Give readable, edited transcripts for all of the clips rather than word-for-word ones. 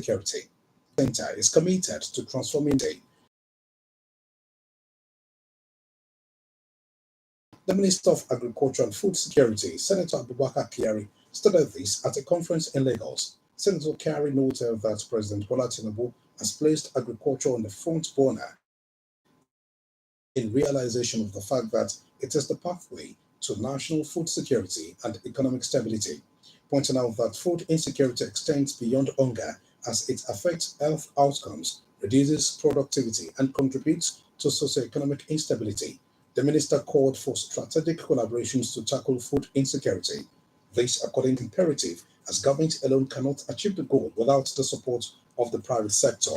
security. The center is committed to transforming the Minister of Agriculture and Food Security, Senator Abubakar Kyari, stated this at a conference in Lagos. Senator Kyari noted that President Bola Tinubu has placed agriculture on the front burner in realization of the fact that it is the pathway to national food security and economic stability, pointing out that food insecurity extends beyond hunger as it affects health outcomes, reduces productivity, and contributes to socioeconomic instability. The minister called for strategic collaborations to tackle food insecurity. This, according to imperative, as government alone cannot achieve the goal without the support of the private sector.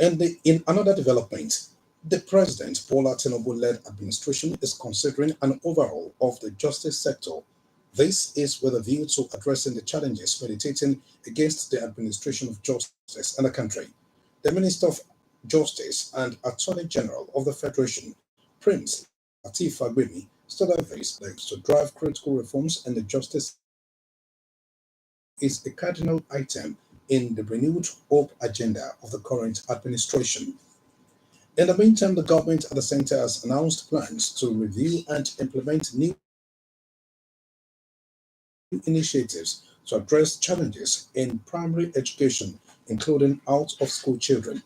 And in another development, the President Bola Tinubu-led administration is considering an overhaul of the justice sector. This is with a view to addressing the challenges militating against the administration of justice in the country. The Minister of Justice and Attorney General of the Federation, Prince Lateef Fagbemi, stated this to drive critical reforms in the justice is a cardinal item in the renewed hope agenda of the current administration. In the meantime, the government at the center has announced plans to review and implement new initiatives to address challenges in primary education, including out-of-school children.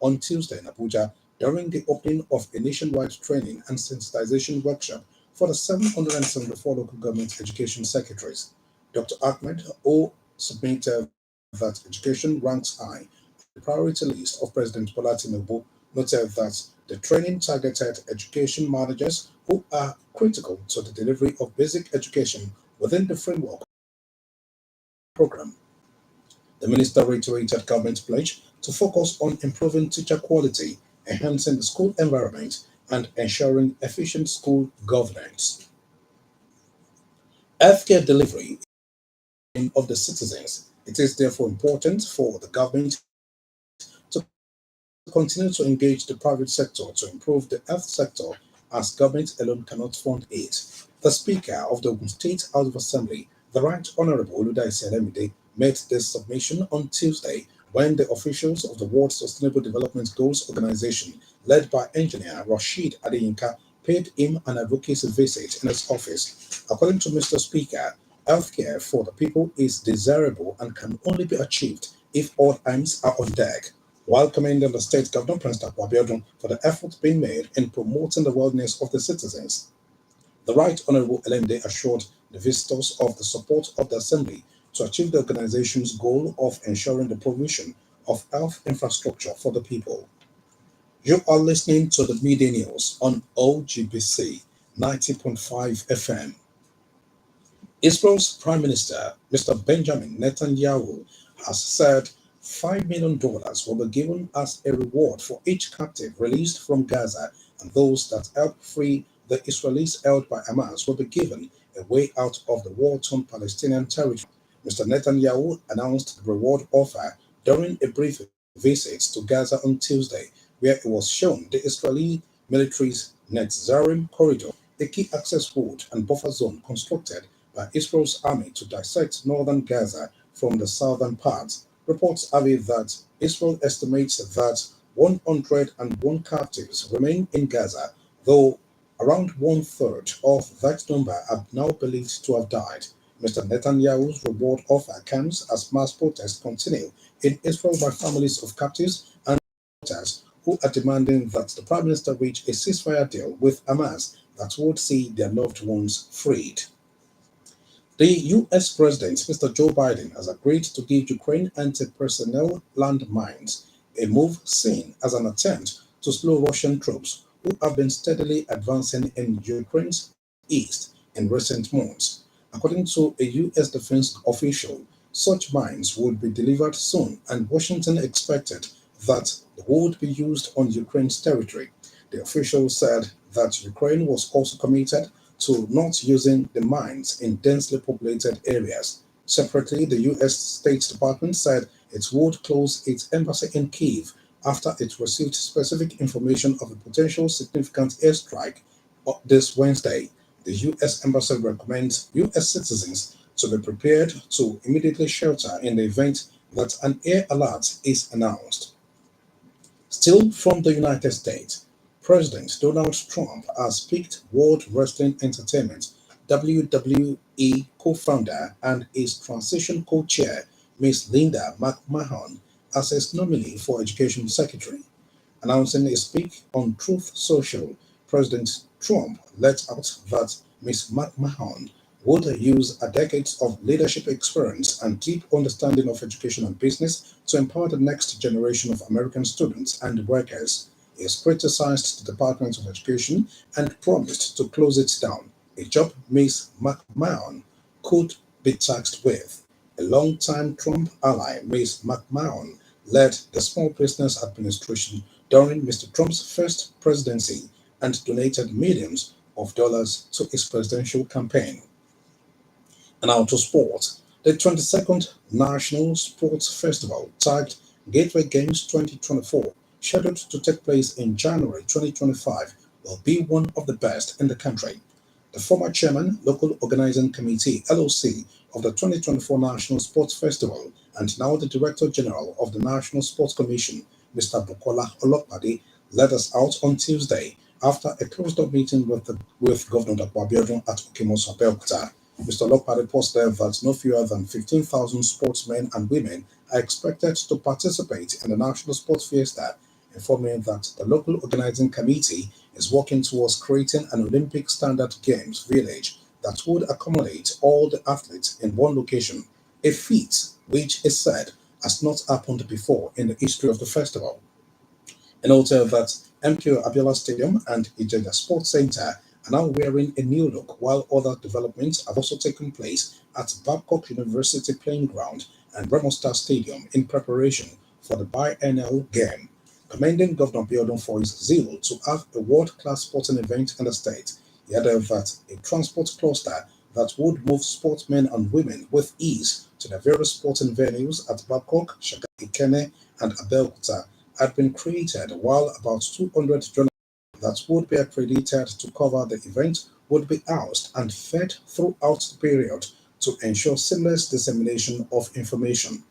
On Tuesday in Abuja, during the opening of a nationwide training and sensitization workshop for the 774 local government education secretaries, Dr. Ahmed O. submitted that education ranks high on the priority list of President Bola Tinubu, noted that the training targeted education managers who are critical to the delivery of basic education within the framework program. The minister reiterated government's pledge to focus on improving teacher quality, enhancing the school environment, and ensuring efficient school governance. Healthcare delivery of the citizens. It is therefore important for the government to continue to engage the private sector to improve the health sector, as government alone cannot fund it. The Speaker of the Ogun State House of Assembly, the Right Honorable Oludaisi Alemide, made this submission on Tuesday when the officials of the World Sustainable Development Goals Organization, led by engineer Rashid Adeyinka, paid him an advocacy visit in his office. According to Mr. Speaker, healthcare for the people is desirable and can only be achieved if all hands are on deck. While commending the state governor, Prince Abiodun, for the efforts being made in promoting the wellness of the citizens, the Right Honorable LMD assured the visitors of the support of the Assembly to achieve the organization's goal of ensuring the provision of health infrastructure for the people. You are listening to the Media News on OGBC 90.5 FM. Israel's Prime Minister, Mr. Benjamin Netanyahu, has said $5 million will be given as a reward for each captive released from Gaza, and those that help free the Israelis held by Hamas will be given a way out of the war-torn Palestinian territory. Mr. Netanyahu announced the reward offer during a brief visit to Gaza on Tuesday, where it was shown the Israeli military's Netzarim corridor, a key access road and buffer zone constructed by Israel's army to dissect northern Gaza from the southern part. Reports have it that Israel estimates that 101 captives remain in Gaza, though around one-third of that number are now believed to have died. Mr. Netanyahu's reward offer comes as mass protests continue in Israel by families of captives and supporters who are demanding that the Prime Minister reach a ceasefire deal with Hamas that would see their loved ones freed. The US President, Mr. Joe Biden, has agreed to give Ukraine anti-personnel landmines, a move seen as an attempt to slow Russian troops who have been steadily advancing in Ukraine's east in recent months. According to a US defense official, such mines would be delivered soon, and Washington expected that they would be used on Ukraine's territory. The official said that Ukraine was also committed to not using the mines in densely populated areas. Separately, the U.S. State Department said it would close its embassy in Kyiv after it received specific information of a potential significant airstrike this Wednesday. The U.S. Embassy recommends U.S. citizens to be prepared to immediately shelter in the event that an air alert is announced. Still from the United States, President Donald Trump has picked World Wrestling Entertainment WWE co-founder and his transition co-chair, Ms. Linda McMahon, as his nominee for Education Secretary. Announcing a speak on Truth Social, President Trump let out that Ms. McMahon would use a decades of leadership experience and deep understanding of education and business to empower the next generation of American students and workers. He has criticized the Department of Education and promised to close it down, a job Ms. McMahon could be taxed with. A longtime Trump ally, Ms. McMahon, led the Small Business Administration during Mr. Trump's first presidency and donated millions of dollars to his presidential campaign. And now to sports. The 22nd National Sports Festival, tagged Gateway Games 2024, scheduled to take place in January 2025, will be one of the best in the country. The former chairman, Local Organizing Committee (LOC) of the 2024 National Sports Festival, and now the Director General of the National Sports Commission, Mr. Bukola Olopade, led us out on Tuesday after a closed-door meeting with Governor Abiodun at Okemos, Abeokuta. Mr. Olopade posted that no fewer than 15,000 sportsmen and women are expected to participate in the National Sports Fiesta, informing that the local organizing committee is working towards creating an Olympic standard games village that would accommodate all the athletes in one location, a feat which is said has not happened before in the history of the festival. And also that MKO Abiola Stadium and Ijeja Sports Center are now wearing a new look, while other developments have also taken place at Babcock University Playing Ground and Remo Star Stadium in preparation for the biennial game. Commending Governor Biodun for his zeal to have a world-class sporting event in the state, he added that a transport cluster that would move sportsmen and women with ease to the various sporting venues at Babcock, Shagari, Ikene, and Abeokuta had been created, while about 200 journalists that would be accredited to cover the event would be housed and fed throughout the period to ensure seamless dissemination of information.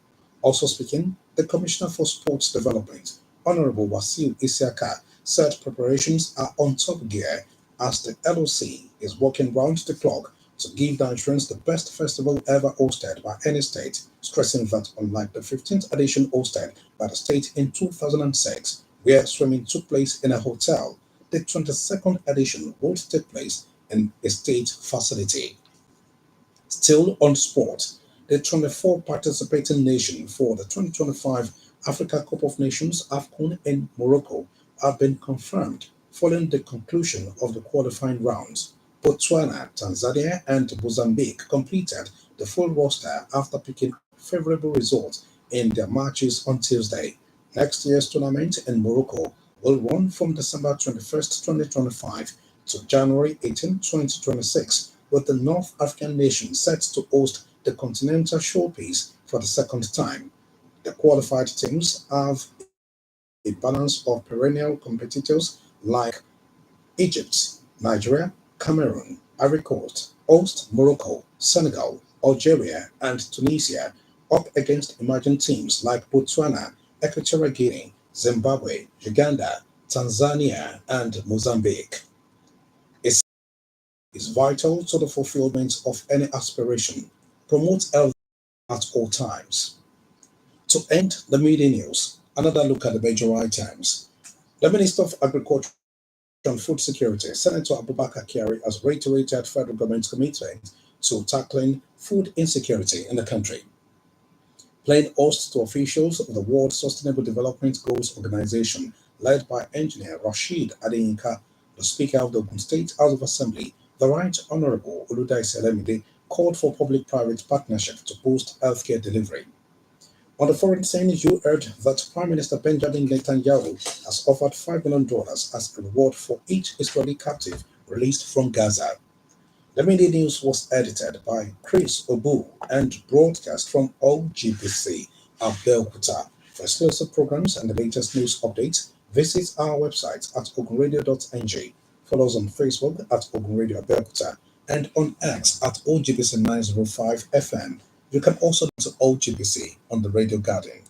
Also speaking, the Commissioner for Sports Development, Honorable Wasil Isiaka, said preparations are on top gear as the LOC is working round the clock to give Nigerians the best festival ever hosted by any state, stressing that unlike the 15th edition hosted by the state in 2006, where swimming took place in a hotel, the 22nd edition will take place in a state facility. Still on sport, the 24 participating nations for the 2025 Africa Cup of Nations AFCON in Morocco have been confirmed following the conclusion of the qualifying rounds. Botswana, Tanzania, and Mozambique completed the full roster after picking favorable results in their matches on Tuesday. Next year's tournament in Morocco will run from December 21st, 2025 to January 18, 2026, with the North African nation set to host the continental showpiece for the second time. The qualified teams have a balance of perennial competitors like Egypt, Nigeria, Cameroon, Ivory Coast, host Morocco, Senegal, Algeria, and Tunisia, up against emerging teams like Botswana, Equatorial Guinea, Zimbabwe, Uganda, Tanzania, and Mozambique. It is vital to the fulfillment of any aspiration. Promote health at all times. To end the media news, another look at the major items. The Minister of Agriculture and Food Security, Senator Abubakar Kyari, has reiterated federal government's commitment to tackling food insecurity in the country. Playing host to officials of the World Sustainable Development Goals Organization, led by engineer Rashid Adeyinka, the Speaker of the Ogun State House of Assembly, the Right Honorable Oludai Selemide, called for public-private partnership to boost healthcare delivery. On the foreign scene, you heard that Prime Minister Benjamin Netanyahu has offered $5 million as a reward for each Israeli captive released from Gaza. The media news was edited by Chris Obu and broadcast from OGBC Abeokuta. For exclusive programs and the latest news updates, visit our website at ogunradio.ng. Follow us on Facebook at Ogun Radio Abeokuta and on X at OGBC 905 FM. You can also listen to OGBC on the Radio Garden